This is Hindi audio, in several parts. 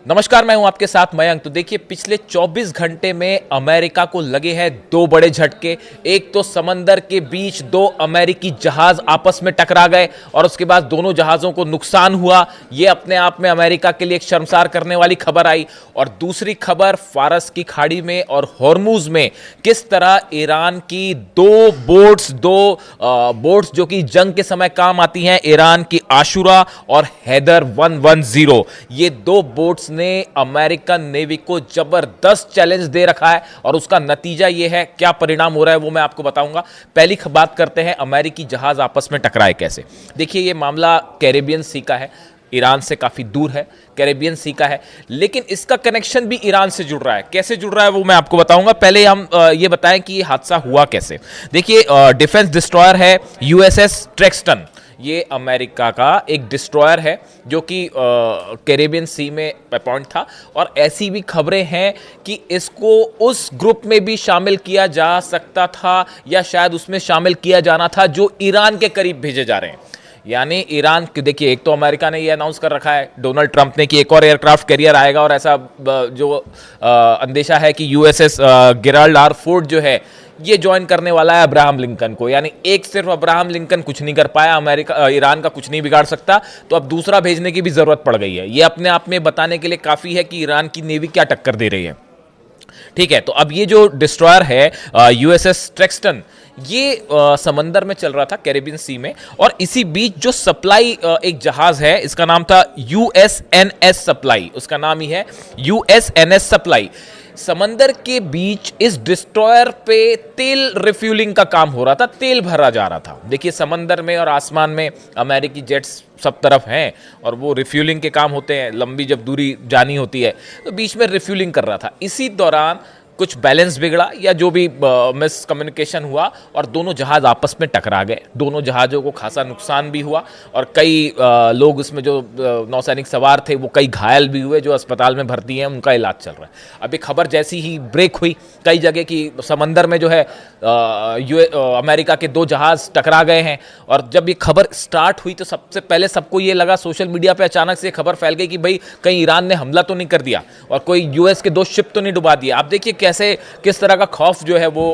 नमस्कार, मैं हूं आपके साथ मयंक। तो देखिए, पिछले 24 घंटे में अमेरिका को लगे हैं दो बड़े झटके। एक तो समंदर के बीच दो अमेरिकी जहाज आपस में टकरा गए और उसके बाद दोनों जहाजों को नुकसान हुआ। यह अपने आप में अमेरिका के लिए एक शर्मसार करने वाली खबर आई। और दूसरी खबर, फारस की खाड़ी में और हॉर्मुज में किस तरह ईरान की दो बोट्स जो कि जंग के समय काम आती हैं, ईरान की आशुरा और हैदर 110, ये दो बोट्स ने अमेरिकन नेवी को जबरदस्त चैलेंज दे रखा है। और उसका नतीजा यह है, क्या परिणाम हो रहा है वो मैं आपको बताऊंगा। पहली बात करते हैं अमेरिकी जहाज आपस में टकराए कैसे। देखिए, ये मामला कैरेबियन सी का है, ईरान से काफी दूर है, कैरेबियन सी का है, लेकिन इसका कनेक्शन भी ईरान से जुड़ रहा है। कैसे जुड़ रहा है वो मैं आपको बताऊंगा। पहले हम ये बताएं कि ये हादसा हुआ कैसे। देखिए, डिफेंस डिस्ट्रॉयर है यूएसएस ट्रेक्सटन। ये अमेरिका का एक डिस्ट्रॉयर है जो कि कैरेबियन सी में अपॉइंट था। और ऐसी भी खबरें हैं कि इसको उस ग्रुप में भी शामिल किया जा सकता था या शायद उसमें शामिल किया जाना था जो ईरान के करीब भेजे जा रहे हैं। यानी ईरान, देखिए, एक तो अमेरिका ने ये अनाउंस कर रखा है, डोनाल्ड ट्रंप ने, कि एक और एयरक्राफ्ट कैरियर आएगा। और ऐसा जो अंदेशा है कि यूएसएस गेराल्ड आर फोर्ड जो है ये ज्वाइन करने वाला है अब्राहम लिंकन को। यानी एक सिर्फ अब्राहम लिंकन कुछ नहीं कर पाया, ईरान का कुछ नहीं बिगाड़ सकता, तो अब दूसरा भेजने की भी जरूरत पड़ गई है। ये अपने आप में बताने के लिए काफी है कि ईरान की नेवी क्या टक्कर दे रही है। ठीक है, तो अब ये जो डिस्ट्रॉयर है यूएसएस ट्रेक्सटन, ये समंदर में चल रहा था कैरेबियन सी में। और इसी बीच जो सप्लाई एक जहाज है, इसका नाम था यूएसएनएस सप्लाई, उसका नाम ही है यूएसएनएस सप्लाई। समंदर के बीच इस डिस्ट्रॉयर पे तेल रिफ्यूलिंग का काम हो रहा था, तेल भरा जा रहा था। देखिए, समंदर में और आसमान में अमेरिकी जेट्स सब तरफ हैं और वो रिफ्यूलिंग के काम होते हैं। लंबी जब दूरी जानी होती है तो बीच में रिफ्यूलिंग कर रहा था। इसी दौरान कुछ बैलेंस बिगड़ा या जो भी मिसकम्युनिकेशन हुआ और दोनों जहाज आपस में टकरा गए। दोनों जहाज़ों को खासा नुकसान भी हुआ और कई लोग उसमें जो नौसैनिक सवार थे वो कई घायल भी हुए, जो अस्पताल में भर्ती हैं, उनका इलाज चल रहा है। अभी खबर जैसी ही ब्रेक हुई कई जगह की समंदर में जो है अमेरिका के दो जहाज टकरा गए हैं। और जब ये खबर स्टार्ट हुई तो सबसे पहले सबको ये लगा, सोशल मीडिया पे अचानक से खबर फैल गई कि भाई कहीं ईरान ने हमला तो नहीं कर दिया और कोई यूएस के दो शिप तो नहीं डुबा दिया। आप देखिए कैसे किस तरह का खौफ जो है वो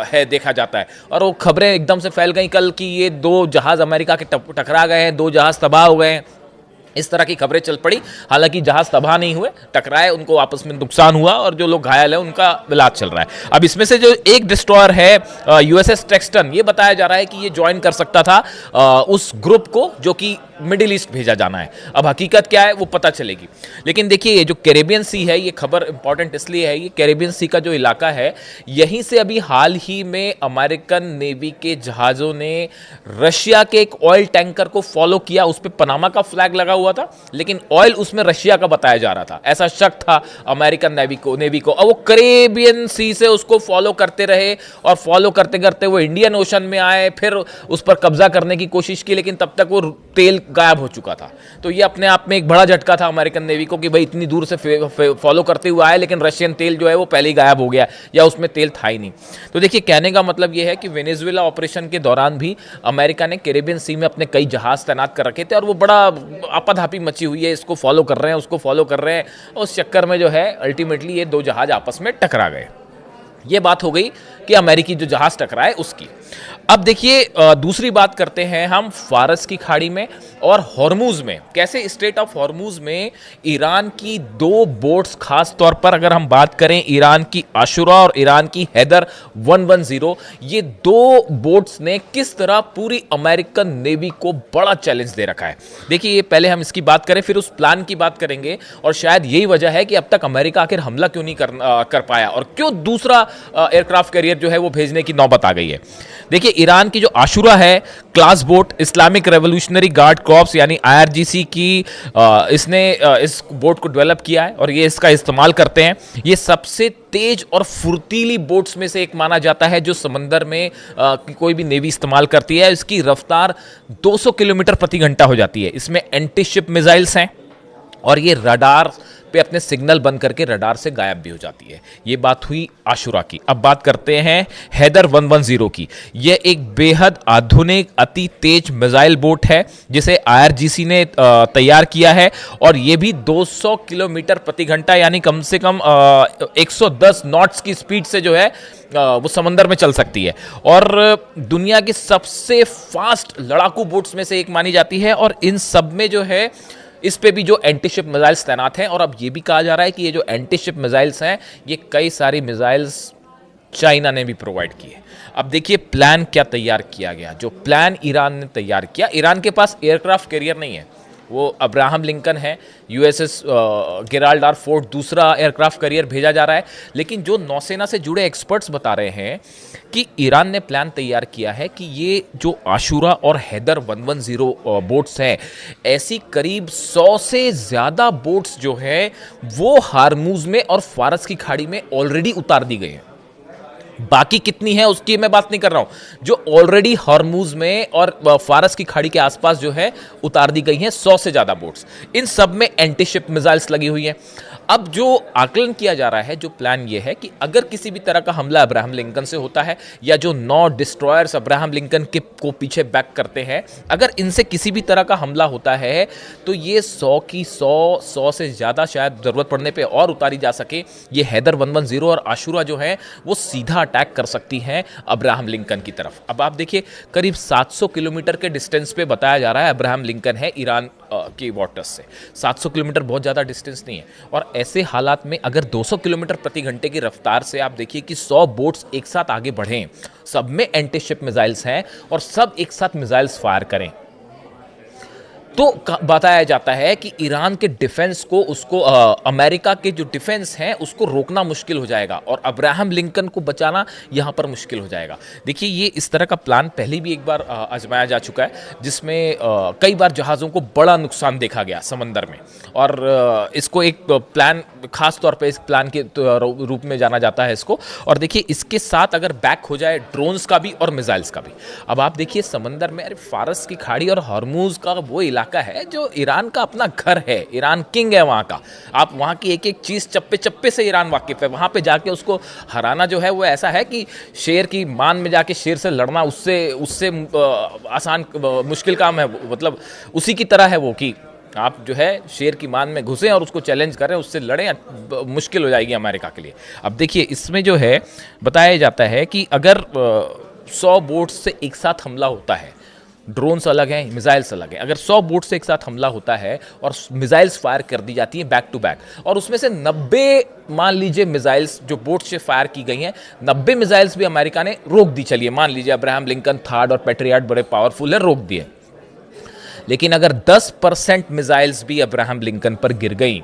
है देखा जाता है। और वो खबरें एकदम से फैल गई कल कि ये दो जहाज अमेरिका के टकरा गए हैं, दो जहाज तबाह हो गए हैं, इस तरह की खबरें चल पड़ी। हालांकि जहाज तबाह नहीं हुए, टकराए, उनको आपस में नुकसान हुआ और जो लोग घायल हैं उनका इलाज चल रहा है। अब इसमें से जो एक डिस्ट्रॉयर है यूएसएस ट्रेक्सटन, ये बताया जा रहा है कि ये ज्वाइन कर सकता था उस ग्रुप को जो कि मिडिल ईस्ट भेजा जाना है। अब हकीकत क्या है वो पता चलेगी। लेकिन देखिए, ये जो कैरेबियन सी है, ये खबर इंपॉर्टेंट इसलिए है, ये कैरेबियन सी का जो इलाका है, यहीं से अभी हाल ही में अमेरिकन नेवी के जहाज़ों ने रशिया के एक ऑयल टैंकर को फॉलो किया। उस पर पनामा का फ्लैग लगा हुआ था, लेकिन ऑयल उसमें रशिया का बताया जा रहा था, ऐसा शक था अमेरिकन नेवी को। और वो कैरेबियन सी से उसको फॉलो करते रहे और फॉलो करते करते वो इंडियन ओशन में आए, फिर उस पर कब्जा करने की कोशिश की, लेकिन तब तक वो तेल गायब हो चुका था। तो ये अपने आप में एक बड़ा झटका था अमेरिकन नेवी को कि भाई इतनी दूर से फॉलो करते हुए आए, लेकिन रशियन तेल जो है वो पहले ही गायब हो गया या उसमें तेल था ही नहीं। तो देखिए, कहने का मतलब ये है कि वेनेजुएला ऑपरेशन के दौरान भी अमेरिका ने कैरेबियन सी में अपने कई जहाज तैनात कर रखे थे और वो बड़ा आपाधापी मची हुई है, इसको फॉलो कर रहे हैं, उसको फॉलो कर रहे हैं। उस चक्कर में जो है अल्टीमेटली ये दो जहाज आपस में टकरा गए। ये बात हो गई कि अमेरिकी जो जहाज टकराए उसकी। अब देखिए, दूसरी बात करते हैं हम फारस की खाड़ी में और हॉर्मुज में। कैसे स्ट्रेट ऑफ हॉर्मुज में ईरान की दो बोट्स, खास तौर पर अगर हम बात करें ईरान की आशुरा और ईरान की हैदर 110, ये दो बोट्स ने किस तरह पूरी अमेरिकन नेवी को बड़ा चैलेंज दे रखा है। देखिए, ये पहले हम इसकी बात करें, फिर उस प्लान की बात करेंगे और शायद यही वजह है कि अब तक अमेरिका आखिर हमला क्यों नहीं कर पाया और क्यों दूसरा एयरक्राफ्ट कैरियर जो है वो भेजने की नौबत आ गई है। देखिए, ईरान की जो आशुरा है class boat, Islamic revolutionary guard corps यानी आईआरजीसी की, इसने इस बोट को डेवलप किया है और ये इसका इस्तेमाल करते हैं। ये सबसे तेज और फुर्तीली बोट्स में से एक माना जाता है जो समंदर में कोई भी नेवी इस्तेमाल करती है। इसकी रफ्तार 200 किलोमीटर प्रति घंटा हो जाती है। इसमें एंटी शिप मिसाइल्स हैं और ये रडार पे अपने सिग्नल बंद करके रडार से गायब भी हो जाती है। ये बात हुई आशुरा की। अब बात करते हैं हैदर 110 की। यह एक बेहद आधुनिक अति तेज मिसाइल बोट है जिसे आईआरजीसी ने तैयार किया है, और यह भी 200 किलोमीटर प्रति घंटा यानी कम से कम 110 नॉट्स की स्पीड से जो है वो समंदर में चल सकती है, और दुनिया की सबसे फास्ट लड़ाकू बोट्स में से एक मानी जाती है। और इन सब में जो है इस पे भी जो एंटी शिप मिसाइल्स तैनात हैं, और अब ये भी कहा जा रहा है कि ये जो एंटी शिप मिसाइल्स हैं ये कई सारी मिसाइल्स चाइना ने भी प्रोवाइड की है। अब देखिए प्लान क्या तैयार किया गया। जो प्लान ईरान ने तैयार किया, ईरान के पास एयरक्राफ्ट कैरियर नहीं है, वो अब्राहम लिंकन है, यूएसएस गेराल्ड आर फोर्ड दूसरा एयरक्राफ्ट कैरियर भेजा जा रहा है। लेकिन जो नौसेना से जुड़े एक्सपर्ट्स बता रहे हैं कि ईरान ने प्लान तैयार किया है कि ये जो आशुरा और हैदर 110 बोट्स हैं, ऐसी करीब 100 से ज़्यादा बोट्स जो है वो हार्मूज में और फारस की खाड़ी में ऑलरेडी उतार दी गई हैं। बाकी कितनी है उसकी मैं बात नहीं कर रहा हूं, जो ऑलरेडी हॉर्मूज में और फारस की खाड़ी के आसपास जो है उतार दी गई हैं 100 से ज्यादा बोट्स। इन सब में एंटी शिप मिसाइल्स लगी हुई हैं। अब जो आकलन किया जा रहा है, जो प्लान ये है कि अगर किसी भी तरह का हमला अब्राहम लिंकन से होता है, या जो 9 डिस्ट्रॉयर्स अब्राहम लिंकन के को पीछे बैक करते हैं, अगर इनसे किसी भी तरह का हमला होता है तो ये 100 की 100 से ज़्यादा शायद ज़रूरत पड़ने पे और उतारी जा सके, ये हैदर 110 और आशुरा जो है वो सीधा अटैक कर सकती हैं अब्राहम लिंकन की तरफ। अब आप देखिए करीब 700 किलोमीटर के डिस्टेंस पे बताया जा रहा है अब्राहम लिंकन है ईरान की वाटर्स से। 700 किलोमीटर बहुत ज़्यादा डिस्टेंस नहीं है, और ऐसे हालात में अगर 200 किलोमीटर प्रति घंटे की रफ्तार से आप देखिए कि 100 बोट्स एक साथ आगे बढ़ें, सब में एंटी शिप मिसाइल्स हैं और सब एक साथ मिसाइल्स फायर करें, तो बताया जाता है कि ईरान के डिफेंस को उसको अमेरिका के जो डिफेंस हैं उसको रोकना मुश्किल हो जाएगा, और अब्राहम लिंकन को बचाना यहाँ पर मुश्किल हो जाएगा। देखिए ये इस तरह का प्लान पहले भी एक बार आजमाया जा चुका है, जिसमें कई बार जहाज़ों को बड़ा नुकसान देखा गया समंदर में, और इसको एक प्लान खास तौर पे इस प्लान के रूप में जाना जाता है इसको। और देखिए इसके साथ अगर बैक हो जाए ड्रोन्स का भी और मिसाइल्स का भी। अब आप देखिए समंदर में, अरे फारस की खाड़ी और हॉर्मूज का वो इलाका है जो ईरान का अपना घर है, ईरान किंग है वहाँ का। आप वहाँ की एक एक चीज़ चप्पे चप्पे से ईरान वाकिफ है। वहाँ पे जाके उसको हराना जो है वो ऐसा है कि शेर की मान में जाके शेर से लड़ना उससे आसान मुश्किल काम है, मतलब उसी की तरह है वो, कि आप जो है शेर की मान में घुसें और उसको चैलेंज करें, उससे लड़ें, मुश्किल हो जाएगी अमेरिका के लिए। अब देखिए इसमें जो है बताया जाता है कि अगर 100 बोट्स से एक साथ हमला होता है, ड्रोन्स अलग हैं, मिसाइल्स अलग हैं, अगर 100 बोट से एक साथ हमला होता है और मिसाइल्स फायर कर दी जाती हैं बैक टू बैक, और उसमें से 90 मान लीजिए मिसाइल्स जो बोट से फायर की गई हैं, 90 मिसाइल्स भी अमेरिका ने रोक दी। चलिए मान लीजिए अब्राहम लिंकन थर्ड और पैट्रियट बड़े पावरफुल है, रोक दिए। लेकिन अगर 10% मिसाइल्स भी अब्राहम लिंकन पर गिर गई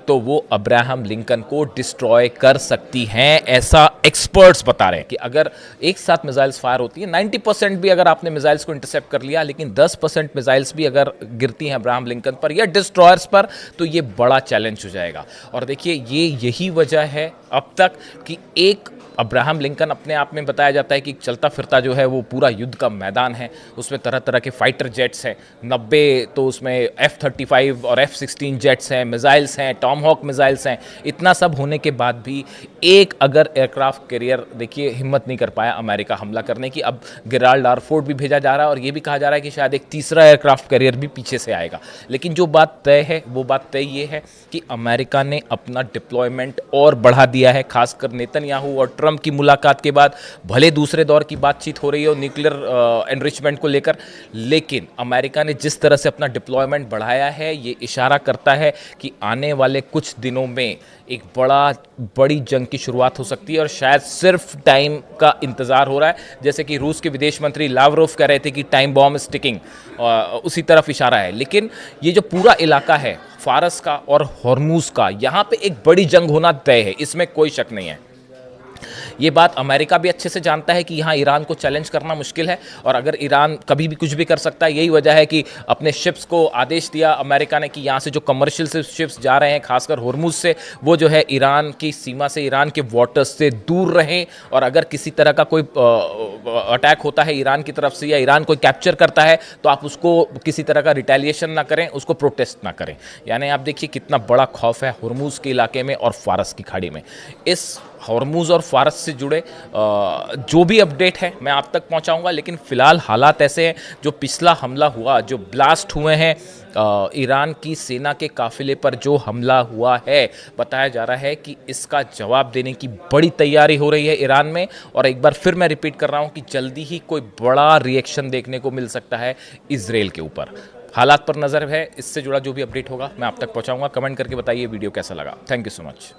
तो वो अब्राहम लिंकन को डिस्ट्रॉय कर सकती हैं, ऐसा एक्सपर्ट्स बता रहे हैं कि अगर एक साथ मिसाइल्स फायर होती हैं, 90% भी अगर आपने मिसाइल्स को इंटरसेप्ट कर लिया, लेकिन 10% मिसाइल्स भी अगर गिरती हैं अब्राहम लिंकन पर या डिस्ट्रॉयर्स पर, तो ये बड़ा चैलेंज हो जाएगा। और देखिए यही वजह है अब तक कि एक अब्राहम लिंकन अपने आप में बताया जाता है कि चलता फिरता जो है वो पूरा युद्ध का मैदान है। उसमें तरह तरह के फाइटर जेट्स हैं, 90 तो उसमें F-35 और F-16 जेट्स हैं, मिसाइल्स हैं, टॉमहॉक मिसाइल्स हैं। इतना सब होने के बाद भी एक अगर एयरक्राफ्ट कैरियर देखिए हिम्मत नहीं कर पाया अमेरिका हमला करने की। अब गेराल्ड आर फोर्ड भी भेजा जा रहा है, और ये भी कहा जा रहा है कि शायद एक तीसरा एयरक्राफ्ट कैरियर भी पीछे से आएगा। लेकिन जो बात तय है वो बात तय ये है कि अमेरिका ने अपना डिप्लॉयमेंट और बढ़ा दिया है, खासकर नेतन्याहू और ट्रंप की मुलाकात के बाद। भले दूसरे दौर की बातचीत हो रही हो न्यूक्लियर एनरिचमेंट को लेकर, लेकिन अमेरिका ने जिस तरह से अपना डिप्लॉयमेंट बढ़ाया है, ये इशारा करता है कि आने वाले कुछ दिनों में एक बड़ी जंग की शुरुआत हो सकती है, और शायद सिर्फ टाइम का इंतजार हो रहा है। जैसे कि रूस के विदेश मंत्री लावरोव कह रहे थे कि टाइम बॉम्ब इज टिकिंग, उसी तरफ इशारा है। लेकिन ये जो पूरा इलाका है फारस का और हॉर्मूज का, यहाँ पे एक बड़ी जंग होना तय है, इसमें कोई शक नहीं है। ये बात अमेरिका भी अच्छे से जानता है कि यहाँ ईरान को चैलेंज करना मुश्किल है, और अगर ईरान कभी भी कुछ भी कर सकता है। यही वजह है कि अपने शिप्स को आदेश दिया अमेरिका ने कि यहाँ से जो कमर्शियल शिप्स जा रहे हैं खासकर होर्मुज से, वो जो है ईरान की सीमा से, ईरान के वाटर्स से दूर रहें। और अगर किसी तरह का कोई अटैक होता है ईरान की तरफ से या ईरान कोई कैप्चर करता है तो आप उसको किसी तरह का रिटेलिएशन ना करें, उसको प्रोटेस्ट ना करें। यानी आप देखिए कितना बड़ा खौफ है हुर्मुज के इलाके में और फारस की खाड़ी में। इस हॉर्मुज और फारस से जुड़े जो भी अपडेट है मैं आप तक पहुंचाऊंगा, लेकिन फिलहाल हालात ऐसे हैं। जो पिछला हमला हुआ, जो ब्लास्ट हुए हैं ईरान की सेना के काफिले पर जो हमला हुआ है, बताया जा रहा है कि इसका जवाब देने की बड़ी तैयारी हो रही है ईरान में। और एक बार फिर मैं रिपीट कर रहा हूं कि जल्दी ही कोई बड़ा रिएक्शन देखने को मिल सकता है इजराइल के ऊपर। हालात पर नज़र है, इससे जुड़ा जो भी अपडेट होगा मैं आप तक पहुंचाऊंगा। कमेंट करके बताइए वीडियो कैसा लगा। Thank you so much.